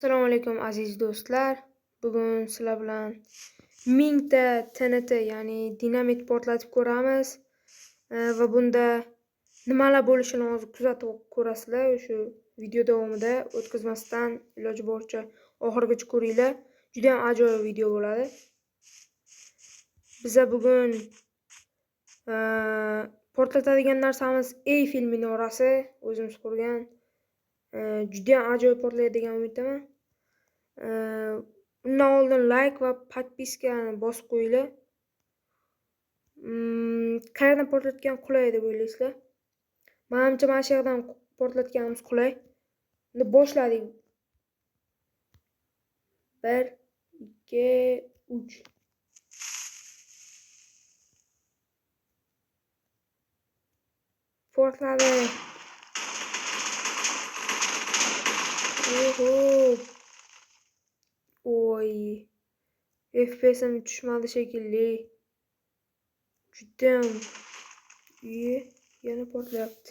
Assalomu alaykum aziz do'stlar. Bugun sizlar bilan 1000 ta TNT, ya'ni dinamit portlatib ko'ramiz. Va bunda nimalar bo'lishini hozir kuzatib ko'rasizlar. Shu video davomida o'tkazmasdan iloji boricha oxirigacha ko'ringlar. Juda ham ajoyib video bo'ladi. Biza bugun portlatadigan narsamiz Eyfel minorasi, o'zimiz qurgan. Juda ham ajoyib portlaydi degan umiddaman. Undan oldin like va podpiskani bosib qo'yinglar. Qayerdan portlatgan qulay deb o'ylaysizlar? Menimcha mana shu yerdan portlatganimiz qulay. Endi boshladik. 1 2 3 portladi. Oy. FPS'im tushmadi shekilli. Judayam yana portlayapti.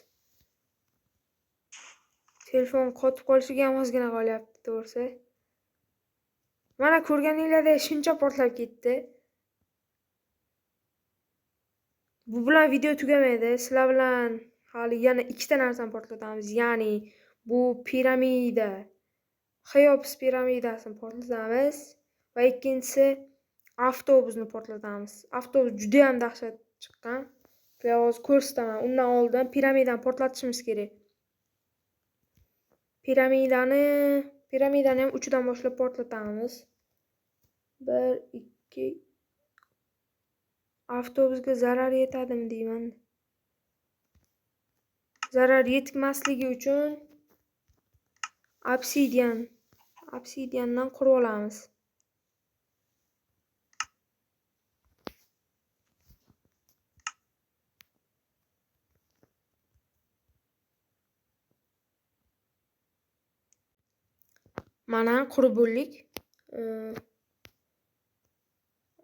Telefon qotib qolishiga ham ozgina qolyapti, to'g'risi. Mana ko'rganinglardek shuncha portlab ketdi. Bu bilan video tugamaydi. Sizlar bilan hali yana ikkita narsani portlatamiz. Ya'ni bu piramida, Xeops piramidasini portlatamiz va ikkinchisi avtobusni portlatamiz. Avtobus juda ham dahshat chiqqan. Hozir ko'rsataman. Undan oldin piramidani portlatishimiz kerak. Piramidani ham uchidan boshlab portlatamiz. 1 2 avtobusga zarar yetadimi deyman. Zarar yetmasligi uchun obsidiandan qurib olamiz. Mana qurib bo'ldik.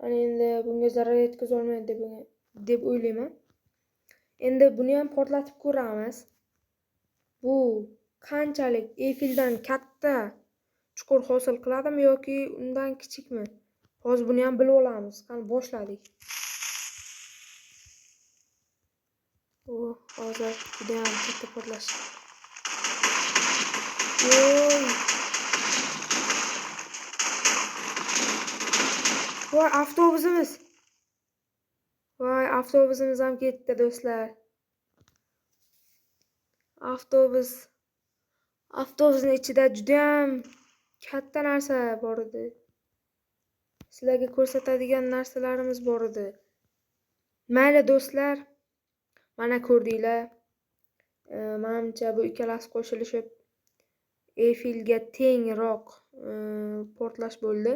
Endi bunga zarar yetkaza olmaydi deb o'ylayman. Endi buni ham portlatib ko'ramiz. Bu qanchalik Eyfeldan katta chuqur hosil qiladimi yoki undan kichikmi? Hozir buni ham bilib olamiz. Qani boshladik. Hozir juda ham katta portlash. Voy, avtobusimiz ham ketdi do'stlar. Avtobusning ichida juda ham katta narsa bor edi. Sizlarga ko'rsatadigan narsalarimiz bor edi. Mayli do'stlar, mana ko'rdinglar. Menimcha bu ikkalasi qo'shilishib Eyfelga tengroq portlash bo'ldi.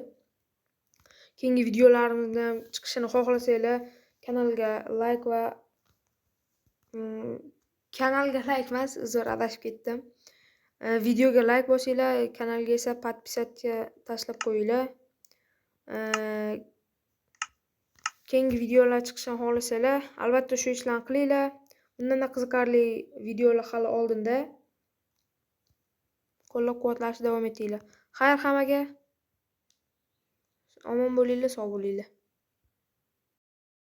Keyingi videolarimizda ham chiqishini xohlasanglar, kanalga like emas, uzr, adashib ketdim. Videoga like bosinglar, kanalga esa podpisatsiya tashlab qo'yinglar. Keyingi videolar chiqishini xohlasanglar, albatta shu ishlarni qilinglar. Bundan qiziqarli videolar hali oldinda. Qo'llab-quvvatlashda davom etinglar. Xayr hammaga. Omon bo'linglar, sog' bo'linglar.